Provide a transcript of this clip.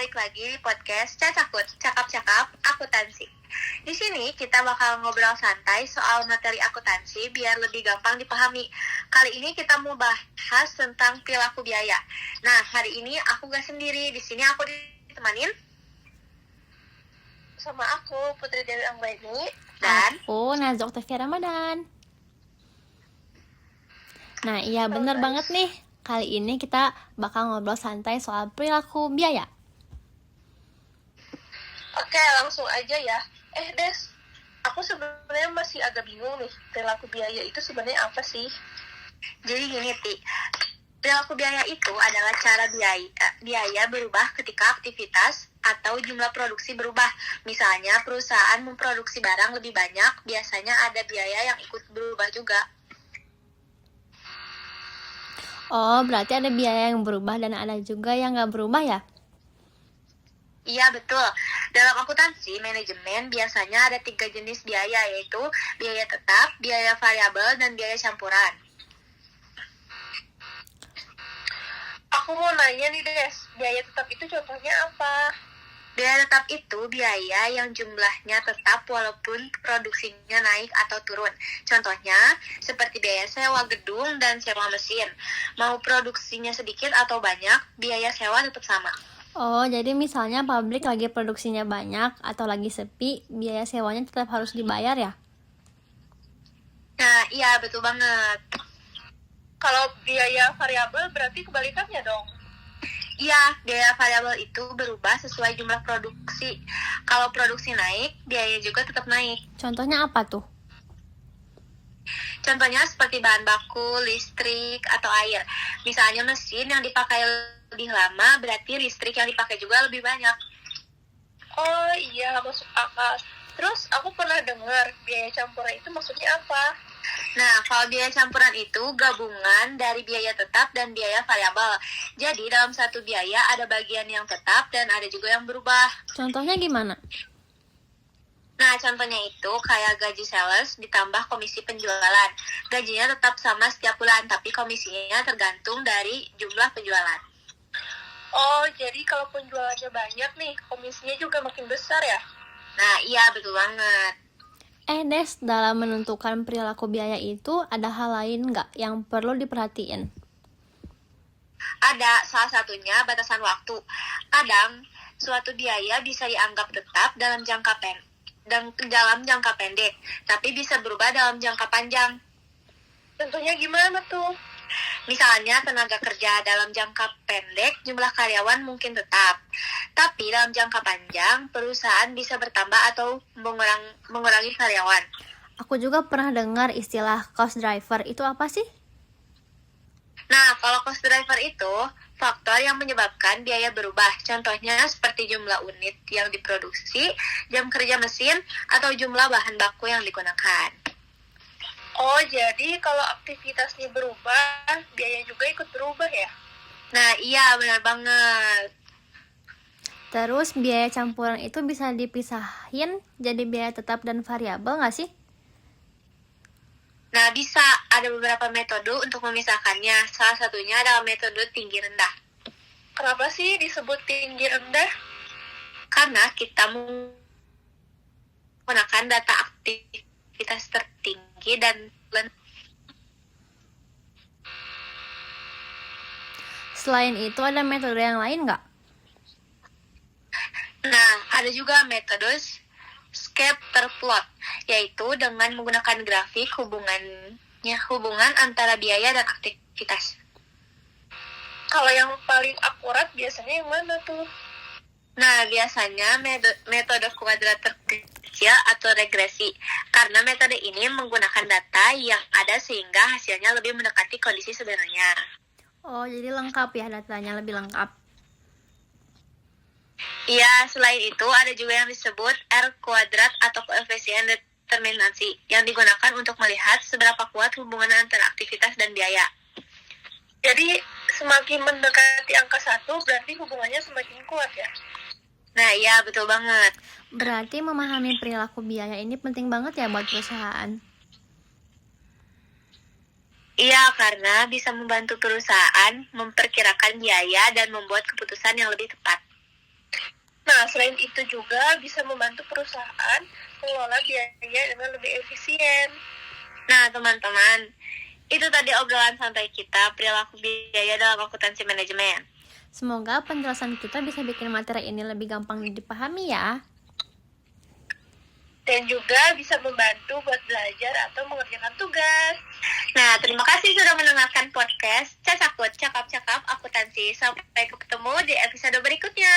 balik lagi di podcast Cacakut, cakap-cakap akuntansi. Di sini kita bakal ngobrol santai soal materi akuntansi biar lebih gampang dipahami. Kali ini kita mau bahas tentang perilaku biaya. Nah, hari ini aku gak sendiri. Di sini aku ditemanin sama aku Putri Dewi Anggraini dan aku Nazok Tevia Ramadan. Nah, iya bener banget nih. Kali ini kita bakal ngobrol santai soal perilaku biaya. Oke, langsung aja ya. Des, aku sebenarnya masih agak bingung nih, perilaku biaya itu sebenarnya apa sih? Jadi gini, Ti. Perilaku biaya itu adalah cara biaya berubah ketika aktivitas atau jumlah produksi berubah. Misalnya, perusahaan memproduksi barang lebih banyak, biasanya ada biaya yang ikut berubah juga. Oh, berarti ada biaya yang berubah dan ada juga yang nggak berubah ya? Iya, betul. Dalam akuntansi manajemen biasanya ada 3 jenis biaya, yaitu biaya tetap, biaya variabel, dan biaya campuran. Aku mau nanya nih, Des, biaya tetap itu contohnya apa? Biaya tetap itu biaya yang jumlahnya tetap walaupun produksinya naik atau turun. Contohnya, seperti biaya sewa gedung dan sewa mesin. Mau produksinya sedikit atau banyak, biaya sewa tetap sama. Oh, jadi misalnya pabrik lagi produksinya banyak atau lagi sepi, biaya sewanya tetap harus dibayar ya? Nah, iya betul banget. Kalau biaya variabel berarti kebalikannya dong. Iya, biaya variabel itu berubah sesuai jumlah produksi. Kalau produksi naik, biaya juga tetap naik. Contohnya apa tuh? Contohnya seperti bahan baku, listrik, atau air. Misalnya mesin yang dipakai lebih lama, berarti listrik yang dipakai juga lebih banyak. Oh iya, masuk akal. Terus aku pernah dengar biaya campuran itu maksudnya apa? Nah, kalau biaya campuran itu gabungan dari biaya tetap dan biaya variabel. Jadi dalam satu biaya ada bagian yang tetap dan ada juga yang berubah. Contohnya gimana? Nah, contohnya itu kayak gaji sales ditambah komisi penjualan. Gajinya tetap sama setiap bulan, tapi komisinya tergantung dari jumlah penjualan. Oh, jadi kalau penjualannya banyak nih, komisinya juga makin besar ya? Nah, iya betul banget. Des, dalam menentukan perilaku biaya itu ada hal lain nggak yang perlu diperhatiin? Ada, salah satunya batasan waktu. Kadang, suatu biaya bisa dianggap tetap dalam jangka pendek, tapi bisa berubah dalam jangka panjang. Tentunya gimana tuh? Misalnya tenaga kerja dalam jangka pendek, jumlah karyawan mungkin tetap. Tapi dalam jangka panjang, perusahaan bisa bertambah atau mengurangi karyawan. Aku juga pernah dengar istilah cost driver, itu apa sih? Nah, kalau cost driver itu faktor yang menyebabkan biaya berubah. Contohnya seperti jumlah unit yang diproduksi, jam kerja mesin, atau jumlah bahan baku yang digunakan. Oh, jadi kalau aktivitasnya berubah, biaya juga ikut berubah ya? Nah, iya benar banget. Terus biaya campuran itu bisa dipisahin jadi biaya tetap dan variabel nggak sih? Nah, bisa. Ada beberapa metode untuk memisahkannya. Salah satunya adalah metode tinggi rendah. Kenapa sih disebut tinggi rendah? Karena kita menggunakan data aktivitas tertinggi dan Selain itu ada metode yang lain nggak? Nah, ada juga metode scatter plot, yaitu dengan menggunakan grafik hubungan antara biaya dan aktivitas. Kalau yang paling akurat biasanya yang mana tuh? Nah, biasanya metode kuadrat terkecil atau regresi, karena metode ini menggunakan data yang ada sehingga hasilnya lebih mendekati kondisi sebenarnya. Oh, jadi lengkap ya, datanya lebih lengkap. Iya, selain itu ada juga yang disebut R kuadrat atau koefisien determinasi yang digunakan untuk melihat seberapa kuat hubungan antara aktivitas dan biaya. Jadi semakin mendekati angka 1 berarti hubungannya semakin kuat ya? Nah iya, betul banget. Berarti memahami perilaku biaya ini penting banget ya buat perusahaan. Iya, karena bisa membantu perusahaan memperkirakan biaya dan membuat keputusan yang lebih tepat. Nah, selain itu juga bisa membantu perusahaan mengelola biaya dengan lebih efisien. Nah, teman-teman, itu tadi obrolan santai kita perilaku biaya dalam akuntansi manajemen. Semoga penjelasan kita bisa bikin materi ini lebih gampang dipahami ya. Dan juga bisa membantu buat belajar atau mengerjakan tugas. Nah, terima kasih sudah mendengarkan podcast Cakap Cakap Akuntansi. Sampai ketemu di episode berikutnya.